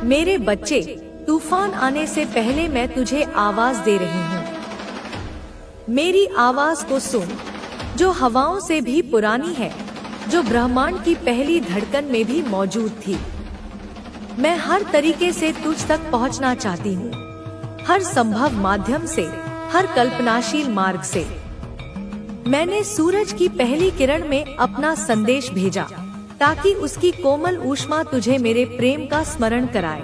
मेरे बच्चे, तूफान आने से पहले मैं तुझे आवाज दे रही हूँ। मेरी आवाज को सुन, जो हवाओं से भी पुरानी है, जो ब्रह्मांड की पहली धड़कन में भी मौजूद थी। मैं हर तरीके से तुझ तक पहुँचना चाहती हूँ, हर संभव माध्यम से, हर कल्पनाशील मार्ग से। मैंने सूरज की पहली किरण में अपना संदेश भेजा, ताकि उसकी कोमल ऊष्मा तुझे मेरे प्रेम का स्मरण कराए।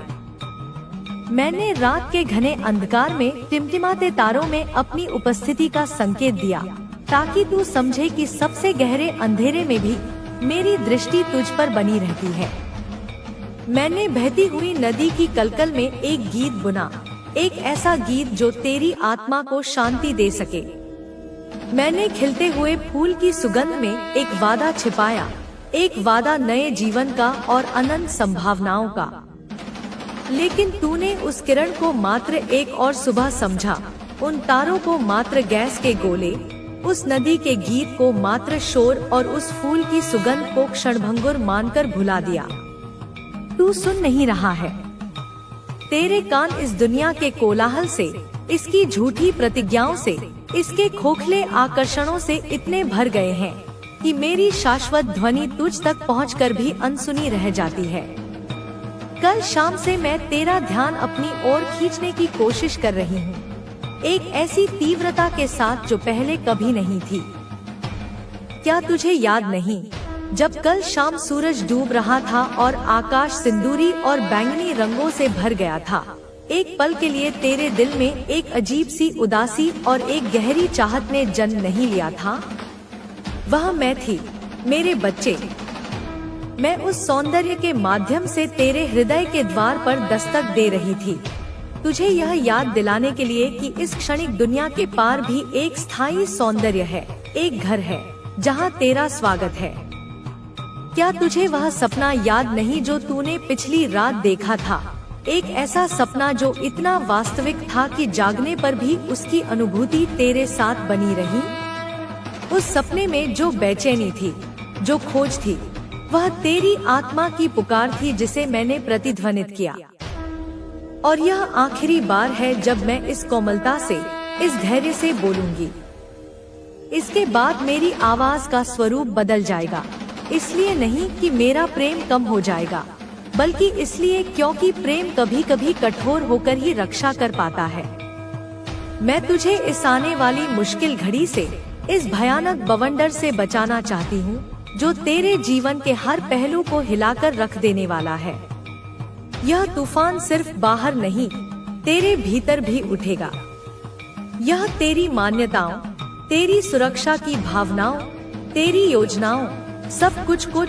मैंने रात के घने अंधकार में टिमटिमाते तारों में अपनी उपस्थिति का संकेत दिया, ताकि तू समझे कि सबसे गहरे अंधेरे में भी मेरी दृष्टि तुझ पर बनी रहती है। मैंने बहती हुई नदी की कलकल में एक गीत बुना, एक ऐसा गीत जो तेरी आत्मा को शांति दे सके। मैंने खिलते हुए फूल की सुगंध में एक वादा छिपाया, एक वादा नए जीवन का और अनंत संभावनाओं का। लेकिन तूने उस किरण को मात्र एक और सुबह समझा, उन तारों को मात्र गैस के गोले, उस नदी के गीत को मात्र शोर और उस फूल की सुगंध को क्षणभंगुर मानकर भुला दिया। तू सुन नहीं रहा है। तेरे कान इस दुनिया के कोलाहल से, इसकी झूठी प्रतिज्ञाओं से, इसके खोखले आकर्षणों से इतने भर गए हैं कि मेरी शाश्वत ध्वनि तुझ तक पहुंचकर भी अनसुनी रह जाती है। कल शाम से मैं तेरा ध्यान अपनी ओर खींचने की कोशिश कर रही हूँ, एक ऐसी तीव्रता के साथ जो पहले कभी नहीं थी। क्या तुझे याद नहीं, जब कल शाम सूरज डूब रहा था और आकाश सिंदूरी और बैंगनी रंगों से भर गया था, एक पल के लिए तेरे दिल में एक अजीब सी उदासी और एक गहरी चाहत ने जन्म नहीं लिया था? वह मैं थी, मेरे बच्चे। मैं उस सौंदर्य के माध्यम से तेरे हृदय के द्वार पर दस्तक दे रही थी, तुझे यह याद दिलाने के लिए कि इस क्षणिक दुनिया के पार भी एक स्थायी सौंदर्य है, एक घर है जहाँ तेरा स्वागत है। क्या तुझे वह सपना याद नहीं जो तूने पिछली रात देखा था? एक ऐसा सपना जो इतना वास्तविक था कि जागने पर भी उसकी अनुभूति तेरे साथ बनी रही। उस सपने में जो बेचैनी थी, जो खोज थी, वह तेरी आत्मा की पुकार थी जिसे मैंने प्रतिध्वनित किया। और यह आखिरी बार है जब मैं इस कोमलता से, इस धैर्य से बोलूंगी। इसके बाद मेरी आवाज का स्वरूप बदल जाएगा, इसलिए नहीं कि मेरा प्रेम कम हो जाएगा, बल्कि इसलिए क्योंकि प्रेम कभी कभी कठोर होकर ही रक्षा कर पाता है। मैं तुझे इस आने वाली मुश्किल घड़ी से, इस भयानक बवंडर से बचाना चाहती हूँ जो तेरे जीवन के हर पहलू को हिलाकर रख देने वाला है। यह तूफान सिर्फ बाहर नहीं, तेरे भीतर भी उठेगा। यह तेरी मान्यताओं, तेरी सुरक्षा की भावनाओं, तेरी योजनाओं, सब कुछ को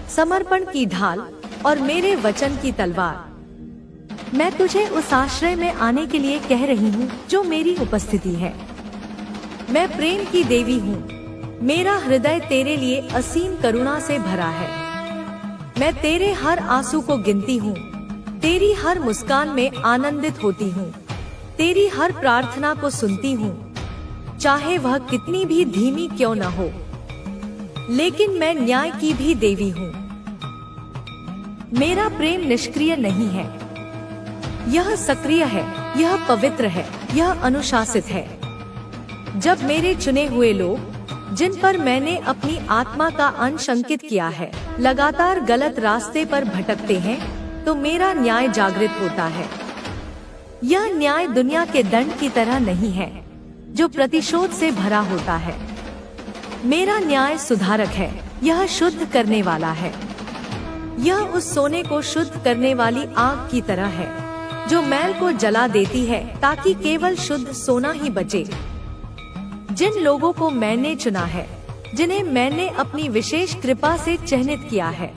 समर्पण की ढाल और मेरे वचन की तलवार। मैं तुझे उस आश्रय में आने के लिए कह रही हूँ जो मेरी उपस्थिति है। मैं प्रेम की देवी हूँ, मेरा हृदय तेरे लिए असीम करुणा से भरा है। मैं तेरे हर आंसू को गिनती हूँ, तेरी हर मुस्कान में आनंदित होती हूँ, तेरी हर प्रार्थना को सुनती हूँ, चाहे वह कितनी भी धीमी क्यों न हो। लेकिन मैं न्याय की भी देवी हूँ। मेरा प्रेम निष्क्रिय नहीं है, यह सक्रिय है, यह पवित्र है, यह अनुशासित है। जब मेरे चुने हुए लोग, जिन पर मैंने अपनी आत्मा का अंश अंकित किया है, लगातार गलत रास्ते पर भटकते हैं, तो मेरा न्याय जागृत होता है। यह न्याय दुनिया के दंड की तरह नहीं है, जो प्रतिशोध से भरा होता है। मेरा न्याय सुधारक है, यह शुद्ध करने वाला है। यह उस सोने को शुद्ध करने वाली आग की तरह है, जो मैल को जला देती है ताकि केवल शुद्ध सोना ही बचे। जिन लोगों को मैंने चुना है, जिन्हें मैंने अपनी विशेष कृपा से चिन्हित किया है,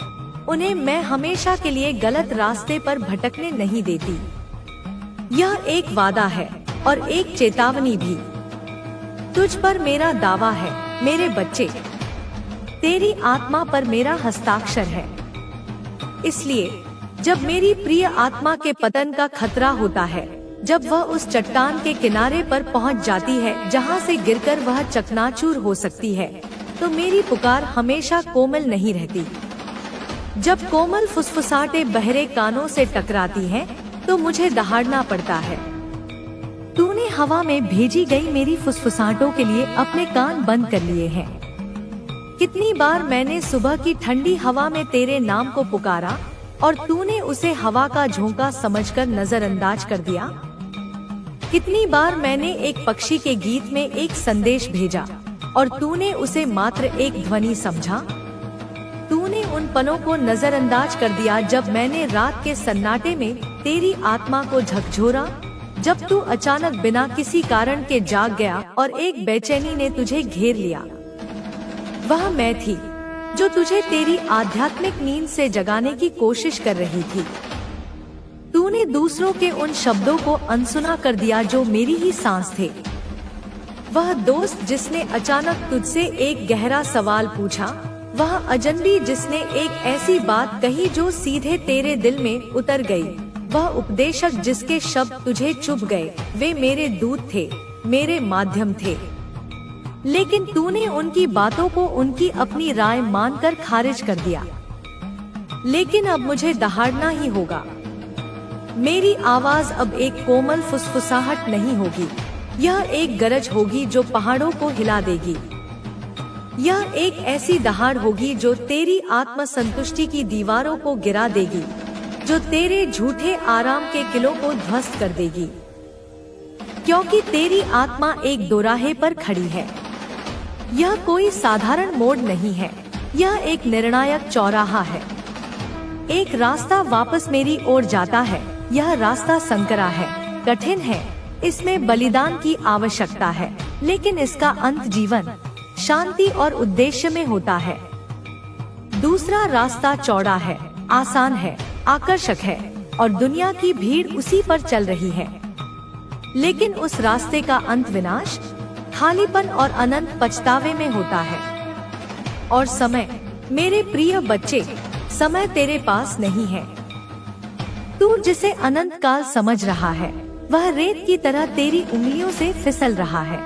उन्हें मैं हमेशा के लिए गलत रास्ते पर भटकने नहीं देती। यह एक वादा है और एक चेतावनी भी। तुझ पर मेरा दावा है, मेरे बच्चे। तेरी आत्मा पर मेरा हस्ताक्षर है। इसलिए जब मेरी प्रिय आत्मा के पतन का खतरा होता है, जब वह उस चट्टान के किनारे पर पहुंच जाती है जहां से गिरकर वह चकनाचूर हो सकती है, तो मेरी पुकार हमेशा कोमल नहीं रहती। जब कोमल फुसफुसाहटें बहरे कानों से टकराती हैं, तो मुझे दहाड़ना पड़ता है। तूने हवा में भेजी गई मेरी फुसफुसाहटों के लिए अपने कान बंद कर लिए हैं। कितनी बार मैंने सुबह की ठंडी हवा में तेरे नाम को पुकारा और तूने उसे हवा का झोंका समझकर नजरअंदाज कर दिया। कितनी बार मैंने एक पक्षी के गीत में एक संदेश भेजा और तूने उसे मात्र एक ध्वनि समझा। तूने उन पलों को नजरअंदाज कर दिया जब मैंने रात के सन्नाटे में तेरी आत्मा को झकझोरा, जब तू अचानक बिना किसी कारण के जाग गया और एक बेचैनी ने तुझे घेर लिया। वह मैं थी जो तुझे तेरी आध्यात्मिक नींद से जगाने की कोशिश कर रही थी। तूने दूसरों के उन शब्दों को अनसुना कर दिया जो मेरी ही सांस थे। वह दोस्त जिसने अचानक तुझसे एक गहरा सवाल पूछा, वह अजनबी जिसने एक ऐसी बात कही जो सीधे तेरे दिल में उतर गई, वह उपदेशक जिसके शब्द तुझे चुभ गए, वे मेरे दूत थे, मेरे माध्यम थे। लेकिन तूने उनकी बातों को उनकी अपनी राय मानकर खारिज कर दिया। लेकिन अब मुझे दहाड़ना ही होगा। मेरी आवाज अब एक कोमल फुसफुसाहट नहीं होगी, यह एक गरज होगी जो पहाड़ों को हिला देगी। यह एक ऐसी दहाड़ होगी जो तेरी आत्मसंतुष्टि की दीवारों को गिरा देगी, जो तेरे झूठे आराम के किलों को ध्वस्त कर देगी। क्योंकि तेरी आत्मा एक दोराहे पर खड़ी है। यह कोई साधारण मोड़ नहीं है, यह एक निर्णायक चौराहा है। एक रास्ता वापस मेरी ओर जाता है। यह रास्ता संकरा है, कठिन है, इसमें बलिदान की आवश्यकता है, लेकिन इसका अंत जीवन, शांति और उद्देश्य में होता है। दूसरा रास्ता चौड़ा है, आसान है, आकर्षक है और दुनिया की भीड़ उसी पर चल रही है। लेकिन उस रास्ते का अंत विनाश, खालीपन और अनंत पछतावे में होता है। और समय, मेरे प्रिय बच्चे, समय तेरे पास नहीं है। तू जिसे अनंत काल समझ रहा है, वह रेत की तरह तेरी उंगलियों से फिसल रहा है।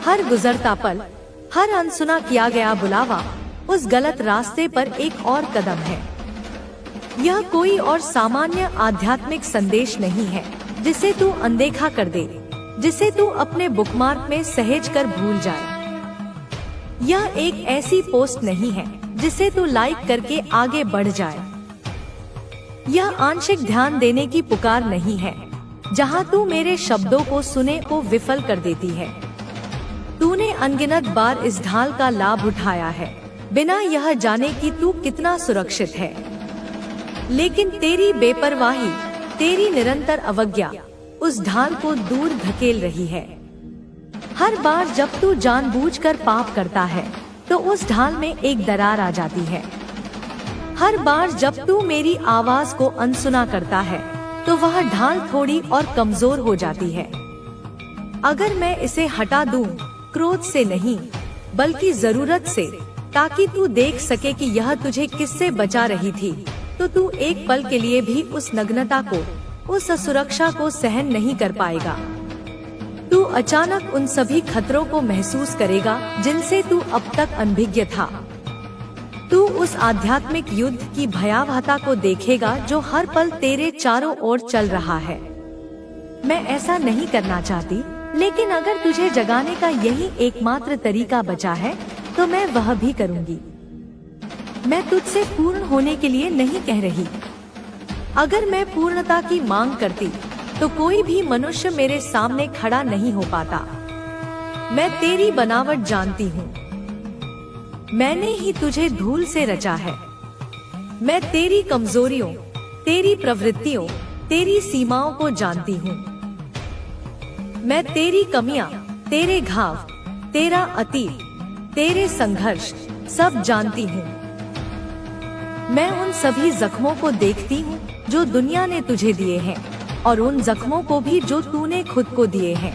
हर गुजरता पल, हर अनसुना किया गया बुलावा उस गलत रास्ते पर एक और कदम है। यह कोई और सामान्य आध्यात्मिक संदेश नहीं है जिसे तू अनदेखा कर दे, जिसे तू अपने बुकमार्क में सहेज कर भूल जाए। यह एक ऐसी पोस्ट नहीं है जिसे तू लाइक करके आगे बढ़ जाए। यह आंशिक ध्यान देने की पुकार नहीं है जहां तू मेरे शब्दों को सुने को विफल कर देती है। तूने अनगिनत बार इस ढाल का लाभ उठाया है, बिना यह जाने कि तू कितना सुरक्षित है। लेकिन तेरी बेपरवाही, तेरी निरंतर अवज्ञा उस ढाल को दूर धकेल रही है। हर बार जब तू जानबूझकर पाप करता है, तो उस ढाल में एक दरार आ जाती है। हर बार जब तू मेरी आवाज को अनसुना करता है, तो वह ढाल थोड़ी और कमजोर हो जाती है। अगर मैं इसे हटा दूं, क्रोध से नहीं, बल्कि जरूरत से, ताकि तू देख सके कि यह तुझे किससे बचा रही थी, तो तू एक पल के लिए भी उस नग्नता को, उस असुरक्षा को सहन नहीं कर पाएगा। तू अचानक उन सभी खतरों को महसूस करेगा जिनसे तू अब तक अनभिज्ञ था। तू उस आध्यात्मिक युद्ध की भयावहता को देखेगा जो हर पल तेरे चारों ओर चल रहा है। मैं ऐसा नहीं करना चाहती, लेकिन अगर तुझे जगाने का यही एकमात्र तरीका बचा है, तो मैं वह भी करूंगी। मैं तुझसे पूर्ण होने के लिए नहीं कह रही। अगर मैं पूर्णता की मांग करती, तो कोई भी मनुष्य मेरे सामने खड़ा नहीं हो पाता। मैं तेरी बनावट जानती हूँ। मैंने ही तुझे धूल से रचा है। मैं तेरी कमजोरियों, तेरी प्रवृत्तियों, तेरी सीमाओं को जानती हूँ। मैं तेरी कमियां, तेरे घाव, तेरा अतीत, तेरे संघर्ष सब जानती हूँ। मैं उन सभी जख्मों को देखती हूँ जो दुनिया ने तुझे दिए हैं, और उन जख्मों को भी जो तूने खुद को दिए हैं।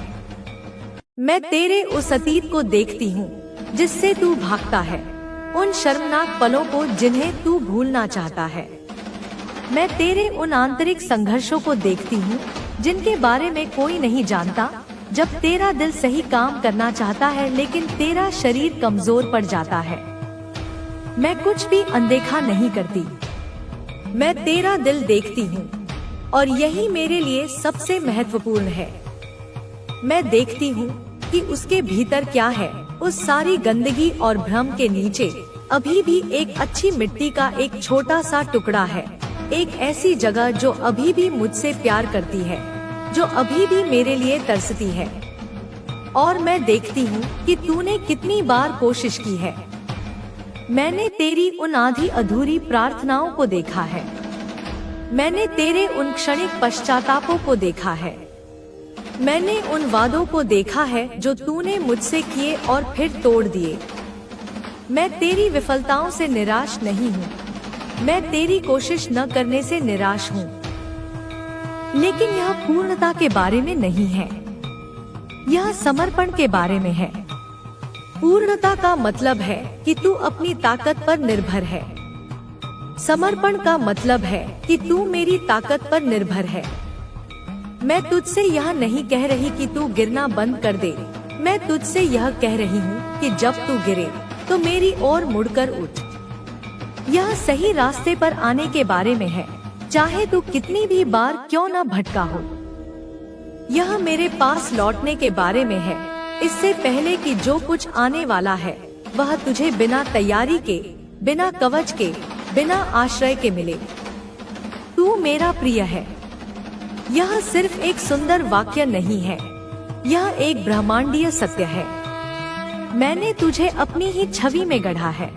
मैं तेरे उस अतीत को देखती हूँ जिससे तू भागता है, उन शर्मनाक पलों को जिन्हें तू भूलना चाहता है। मैं तेरे उन आंतरिक संघर्षों को देखती हूँ जिनके बारे में कोई नहीं जानता, जब तेरा दिल सही काम करना चाहता है लेकिन तेरा शरीर कमजोर पड़ जाता है। मैं कुछ भी अनदेखा नहीं करती। मैं तेरा दिल देखती हूँ और यही मेरे लिए सबसे महत्वपूर्ण है। मैं देखती हूँ कि उसके भीतर क्या है। उस सारी गंदगी और भ्रम के नीचे अभी भी एक अच्छी मिट्टी का एक छोटा सा टुकड़ा है। एक ऐसी जगह जो अभी भी मुझसे प्यार करती है, जो अभी भी मेरे लिए तरसती है। और मैं देखती हूँ कि तूने कितनी बार कोशिश की है। मैंने तेरी उन आधी अधूरी प्रार्थनाओं को देखा है। मैंने तेरे उन क्षणिक पश्चातापों को देखा है। मैंने उन वादों को देखा है जो तूने मुझसे किए और फिर तोड़ दिए। मैं तेरी विफलताओं से निराश नहीं हूँ। मैं तेरी कोशिश न करने से निराश हूँ। लेकिन यह पूर्णता के बारे में नहीं है, यह समर्पण के बारे में है। पूर्णता का मतलब है कि तू अपनी ताकत पर निर्भर है। समर्पण का मतलब है कि तू मेरी ताकत पर निर्भर है। मैं तुझसे यह नहीं कह रही कि तू गिरना बंद कर दे। मैं तुझसे यह कह रही हूँ कि जब तू गिरे तो मेरी ओर मुड़कर उठ। यह सही रास्ते पर आने के बारे में है, चाहे तू कितनी भी बार क्यों न भटका हो। यह मेरे पास लौटने के बारे में है, इससे पहले कि जो कुछ आने वाला है वह तुझे बिना तैयारी के, बिना कवच के, बिना आश्रय के मिले। तू मेरा प्रिय है। यह सिर्फ एक सुंदर वाक्य नहीं है, यह एक ब्रह्मांडीय सत्य है। मैंने तुझे अपनी ही छवि में गढ़ा है।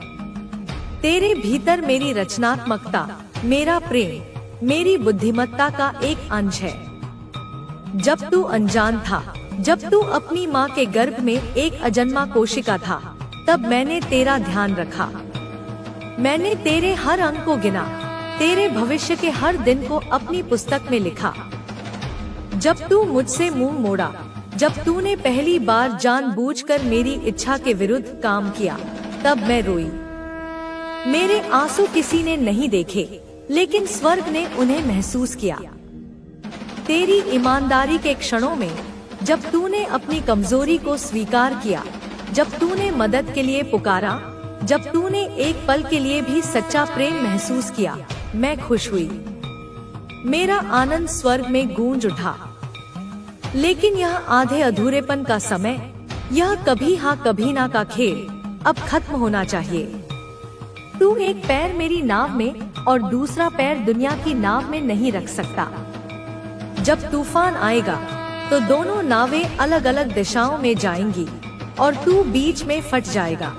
तेरे भीतर मेरी रचनात्मकता, मेरा प्रेम, मेरी बुद्धिमत्ता का एक अंश है। जब तू अनजान था, जब तू अपनी माँ के गर्भ में एक अजन्मा कोशिका था, तब मैंने तेरा ध्यान रखा। मैंने तेरे हर अंग को गिना, तेरे भविष्य के हर दिन को अपनी पुस्तक में लिखा। जब तू मुझसे मुंह मोड़ा, जब तूने पहली बार जानबूझकर मेरी इच्छा के विरुद्ध काम किया, तब मैं रोई। मेरे आंसू किसी ने नहीं देखे, लेकिन स्वर्ग ने उन्हें महसूस किया। तेरी ईमानदारी के क्षणों में, जब तूने अपनी कमजोरी को स्वीकार किया, जब तूने मदद के लिए पुकारा, जब तूने एक पल के लिए भी सच्चा प्रेम महसूस किया, मैं खुश हुई। मेरा आनंद स्वर्ग में गूंज उठा। लेकिन यह आधे अधूरेपन का समय, यह कभी हाँ कभी ना का खेल अब खत्म होना चाहिए। तू एक पैर मेरी नाव में और दूसरा पैर दुनिया की नाव में नहीं रख सकता। जब तूफान आएगा तो दोनों नावें अलग अलग दिशाओं में जाएंगी और तू बीच में फट जाएगा।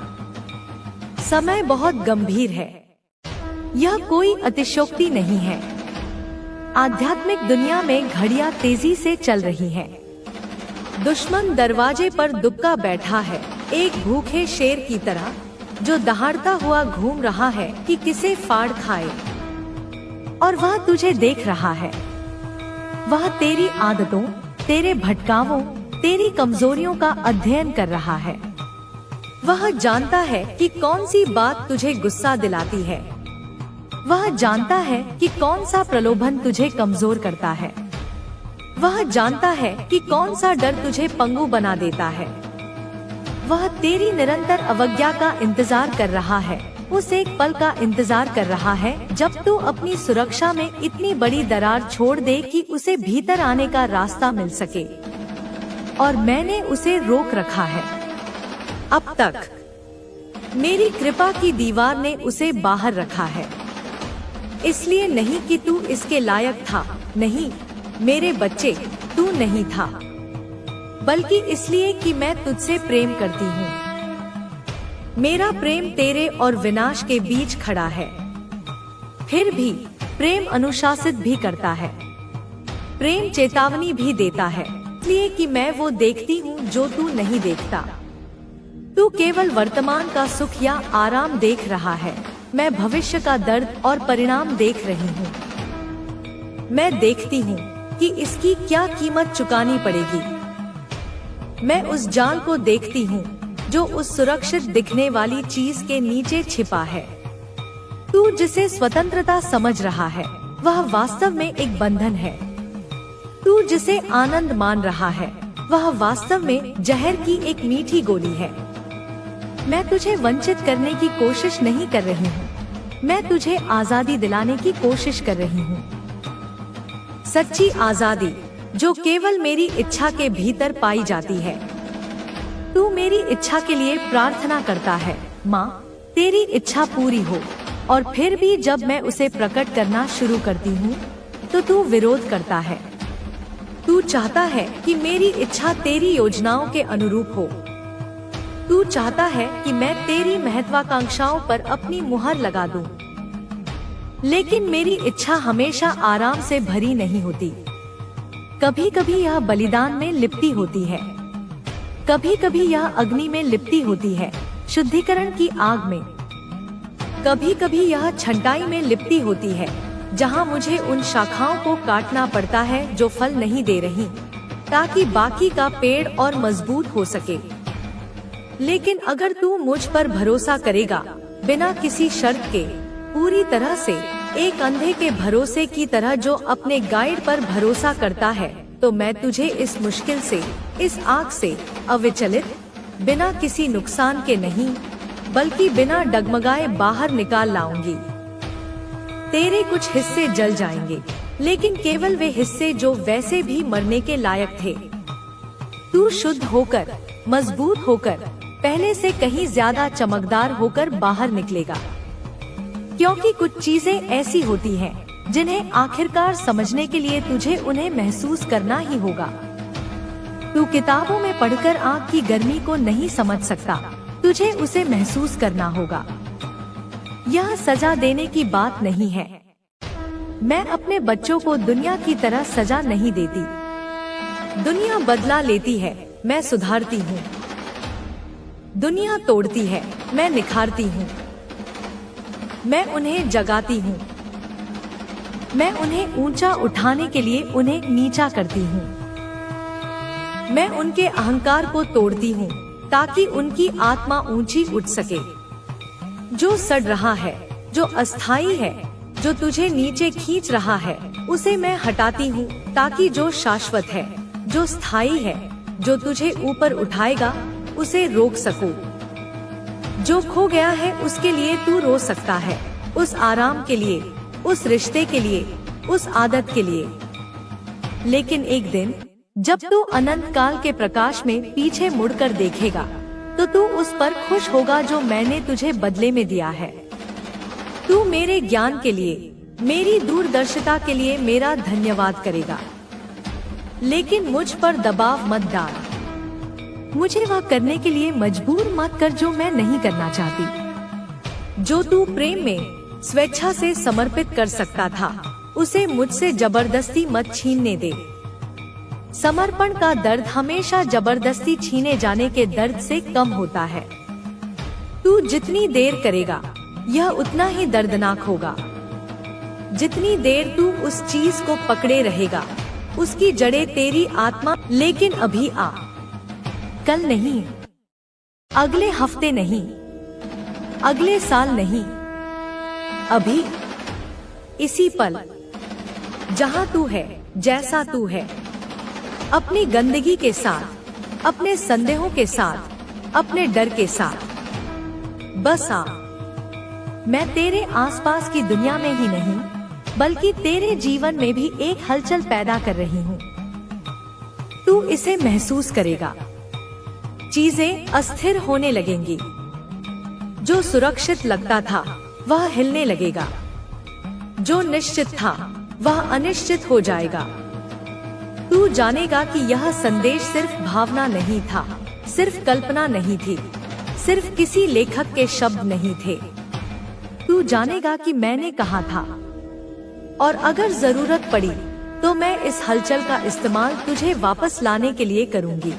समय बहुत गंभीर है। यह कोई अतिशयोक्ति नहीं है। आध्यात्मिक दुनिया में घड़ियां तेजी से चल रही हैं। दुश्मन दरवाजे पर दुबका बैठा है, एक भूखे शेर की तरह, जो दहाड़ता हुआ घूम रहा है कि किसे फाड़ खाए। और वह तुझे देख रहा है। वह तेरी आदतों, तेरे भटकावों, तेरी कमजोरियों का अध्ययन कर रहा है। वह जानता है कि कौन सी बात तुझे गुस्सा दिलाती है। वह जानता है कि कौन सा प्रलोभन तुझे कमजोर करता है। वह जानता है कि कौन सा डर तुझे पंगु बना देता है। वह तेरी निरंतर अवज्ञा का इंतजार कर रहा है, उस एक पल का इंतजार कर रहा है जब तू अपनी सुरक्षा में इतनी बड़ी दरार छोड़ दे कि उसे भीतर आने का रास्ता मिल सके। और मैंने उसे रोक रखा है। अब तक मेरी कृपा की दीवार ने उसे बाहर रखा है। इसलिए नहीं कि तू इसके लायक था, नहीं मेरे बच्चे, तू नहीं था, बल्कि इसलिए कि मैं तुझसे प्रेम करती हूँ। मेरा प्रेम तेरे और विनाश के बीच खड़ा है। फिर भी प्रेम अनुशासित भी करता है। प्रेम चेतावनी भी देता है, इसलिए कि मैं वो देखती हूँ जो तू नहीं देखता। तू केवल वर्तमान का सुख या आराम देख रहा है, मैं भविष्य का दर्द और परिणाम देख रही हूँ। मैं देखती हूँ कि इसकी क्या कीमत चुकानी पड़ेगी। मैं उस जाल को देखती हूँ जो उस सुरक्षित दिखने वाली चीज के नीचे छिपा है। तू जिसे स्वतंत्रता समझ रहा है, वह वास्तव में एक बंधन है। तू जिसे आनंद मान रहा है, वह वास्तव में जहर की एक मीठी गोली है। मैं तुझे वंचित करने की कोशिश नहीं कर रही हूँ। मैं तुझे आजादी दिलाने की कोशिश कर रही हूँ। सच्ची आजादी जो केवल मेरी इच्छा के भीतर पाई जाती है। तू मेरी इच्छा के लिए प्रार्थना करता है, माँ तेरी इच्छा पूरी हो, और फिर भी जब मैं उसे प्रकट करना शुरू करती हूँ तो तू विरोध करता है। तू चाहता है कि मेरी इच्छा तेरी योजनाओं के अनुरूप हो। तू चाहता है कि मैं तेरी महत्वाकांक्षाओं पर अपनी मुहर लगा दूं। लेकिन मेरी इच्छा हमेशा आराम से भरी नहीं होती। कभी कभी यह बलिदान में लिपटी होती है, कभी कभी यह अग्नि में लिपटी होती है, शुद्धिकरण की आग में। कभी कभी यह छंटाई में लिपटी होती है, जहां मुझे उन शाखाओं को काटना पड़ता है जो फल नहीं दे रही, ताकि बाकी का पेड़ और मजबूत हो सके। लेकिन अगर तू मुझ पर भरोसा करेगा, बिना किसी शर्त के, पूरी तरह से, एक अंधे के भरोसे की तरह जो अपने गाइड पर भरोसा करता है, तो मैं तुझे इस मुश्किल से, इस आग से अविचलित, बिना किसी नुकसान के नहीं, बल्कि बिना डगमगाए बाहर निकाल लाऊंगी। तेरे कुछ हिस्से जल जाएंगे, लेकिन केवल वे हिस्से जो वैसे भी मरने के लायक थे। तू शुद्ध होकर, मजबूत होकर, पहले से कहीं ज्यादा चमकदार होकर बाहर निकलेगा। क्योंकि कुछ चीजें ऐसी होती हैं जिन्हें आखिरकार समझने के लिए तुझे उन्हें महसूस करना ही होगा। तू किताबों में पढ़कर आग की गर्मी को नहीं समझ सकता, तुझे उसे महसूस करना होगा। यह सजा देने की बात नहीं है। मैं अपने बच्चों को दुनिया की तरह सजा नहीं देती। दुनिया बदला लेती है, मैं सुधारती हूँ। दुनिया तोड़ती है, मैं निखारती हूँ। मैं उन्हें जगाती हूँ। मैं उन्हें ऊंचा उठाने के लिए उन्हें नीचा करती हूँ। मैं उनके अहंकार को तोड़ती हूँ ताकि उनकी आत्मा ऊंची उठ सके। जो सड़ रहा है, जो अस्थायी है, जो तुझे नीचे खींच रहा है, उसे मैं हटाती हूँ ताकि जो शाश्वत है, जो स्थायी है, जो तुझे ऊपर उठाएगा, उसे रोक सकूं। जो खो गया है उसके लिए तू रो सकता है, उस आराम के लिए, उस रिश्ते के लिए, उस आदत के लिए। लेकिन एक दिन जब तू अनंत काल के प्रकाश में पीछे मुड़कर देखेगा, तो तू उस पर खुश होगा जो मैंने तुझे बदले में दिया है। तू मेरे ज्ञान के लिए, मेरी दूरदर्शिता के लिए मेरा धन्यवाद करेगा। लेकिन मुझ पर दबाव मत डाल। मुझे वह करने के लिए मजबूर मत कर जो मैं नहीं करना चाहती। जो तू प्रेम में स्वेच्छा से समर्पित कर सकता था, उसे मुझसे जबरदस्ती मत छीनने दे। समर्पण का दर्द हमेशा जबरदस्ती छीने जाने के दर्द से कम होता है। तू जितनी देर करेगा, यह उतना ही दर्दनाक होगा। जितनी देर तू उस चीज को पकड़े रहेगा, उसकी जड़ें तेरी आत्मा। लेकिन अभी आ, कल नहीं, अगले हफ्ते नहीं, अगले साल नहीं, अभी, इसी पल, जहां तू है, जैसा तू है, अपनी गंदगी के साथ, अपने संदेहों के साथ, अपने डर के साथ। बस आ। मैं तेरे आसपास की दुनिया में ही नहीं, बल्कि तेरे जीवन में भी एक हलचल पैदा कर रही हूँ। तू इसे महसूस करेगा। चीजें अस्थिर होने लगेंगी। जो सुरक्षित लगता था, वह हिलने लगेगा। जो निश्चित था, वह अनिश्चित हो जाएगा। तू जानेगा कि यह संदेश सिर्फ भावना नहीं था, सिर्फ कल्पना नहीं थी, सिर्फ किसी लेखक के शब्द नहीं थे। तू जानेगा कि मैंने कहा था, और अगर जरूरत पड़ी तो मैं इस हलचल का इस्तेमाल तुझे वापस लाने के लिए करूंगी।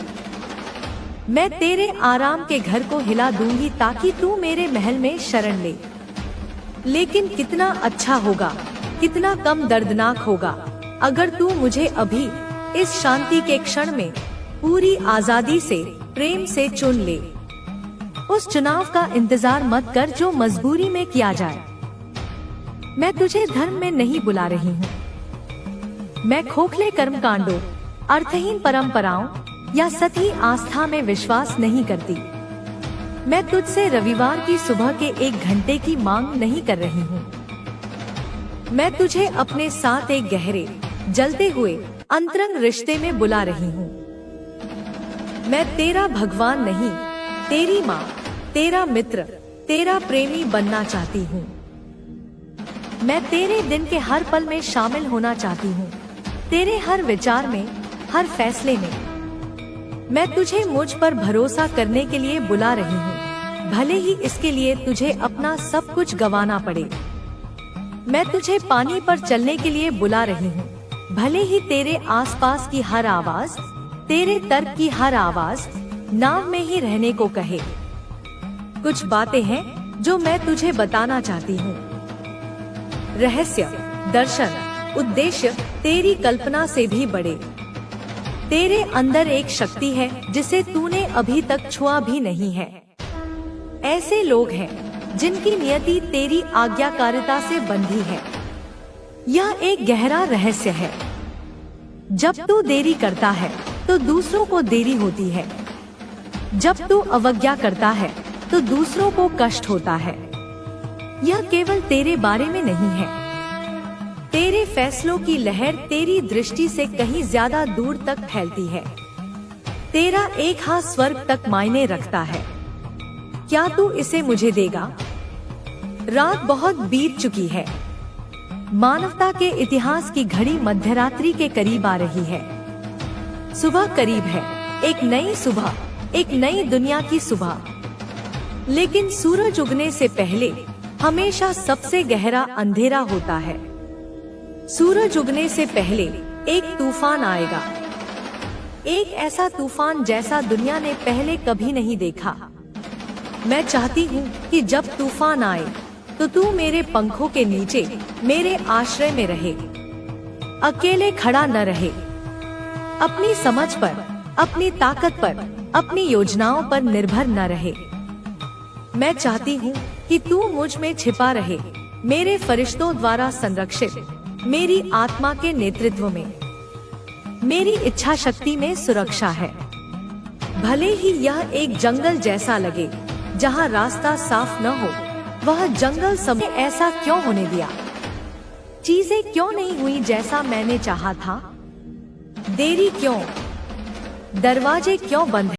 मैं तेरे आराम के घर को हिला दूंगी ताकि तू मेरे महल में शरण ले। लेकिन कितना अच्छा होगा, कितना कम दर्दनाक होगा, अगर तू मुझे अभी, इस शांति के क्षण में, पूरी आजादी से, प्रेम से चुन ले। उस चुनाव का इंतजार मत कर जो मजबूरी में किया जाए। मैं तुझे धर्म में नहीं बुला रही हूँ। मैं खोखले कर्मकांडों, अर्थहीन परंपराओं या सती आस्था में विश्वास नहीं करती। मैं तुझसे रविवार की सुबह के 1 घंटे की मांग नहीं कर रही हूँ। मैं तुझे अपने साथ एक गहरे, जलते हुए अंतरंग रिश्ते में बुला रही हूँ। मैं तेरा भगवान नहीं, तेरी माँ, तेरा मित्र, तेरा प्रेमी बनना चाहती हूँ। मैं तेरे दिन के हर पल में शामिल होना चाहती हूँ, तेरे हर विचार में, हर फैसले में। मैं तुझे मुझ पर भरोसा करने के लिए बुला रही हूँ, भले ही इसके लिए तुझे अपना सब कुछ गंवाना पड़े। मैं तुझे पानी पर चलने के लिए बुला रही हूँ, भले ही तेरे आसपास की हर आवाज, तेरे तर्क की हर आवाज नाव में ही रहने को कहे। कुछ बातें हैं जो मैं तुझे बताना चाहती हूँ। रहस्य, दर्शन, उद्देश्य तेरी कल्पना से भी बड़े। तेरे अंदर एक शक्ति है जिसे तूने अभी तक छुआ भी नहीं है। ऐसे लोग हैं जिनकी नियति तेरी आज्ञाकारिता से बंधी है। यह एक गहरा रहस्य है। जब तू देरी करता है तो दूसरों को देरी होती है। जब तू अवज्ञा करता है तो दूसरों को कष्ट होता है। यह केवल तेरे बारे में नहीं है। तेरे फैसलों की लहर तेरी दृष्टि से कहीं ज्यादा दूर तक फैलती है। तेरा एक हाथ स्वर्ग तक मायने रखता है। क्या तू इसे मुझे देगा? रात बहुत बीत चुकी है। मानवता के इतिहास की घड़ी मध्यरात्रि के करीब आ रही है। सुबह करीब है, एक नई सुबह, एक नई दुनिया की सुबह। लेकिन सूरज उगने से पहले हमेशा सबसे गहरा अंधेरा होता है। सूरज उगने से पहले एक तूफान आएगा, एक ऐसा तूफान जैसा दुनिया ने पहले कभी नहीं देखा। मैं चाहती हूँ कि जब तूफान आए तो तू मेरे पंखों के नीचे, मेरे आश्रय में रहे, अकेले खड़ा न रहे। अपनी समझ पर, अपनी ताकत पर, अपनी योजनाओं पर निर्भर न रहे। मैं चाहती हूँ कि तू मुझ में छिपा रहे, मेरे फरिश्तों द्वारा संरक्षित, मेरी आत्मा के नेतृत्व में। मेरी इच्छा शक्ति में सुरक्षा है। भले ही यह एक जंगल जैसा लगे जहाँ रास्ता साफ न हो, वह जंगल सब ऐसा क्यों होने दिया? चीजें क्यों नहीं हुई जैसा मैंने चाहा था? देरी क्यों? दरवाजे क्यों बंद हैं?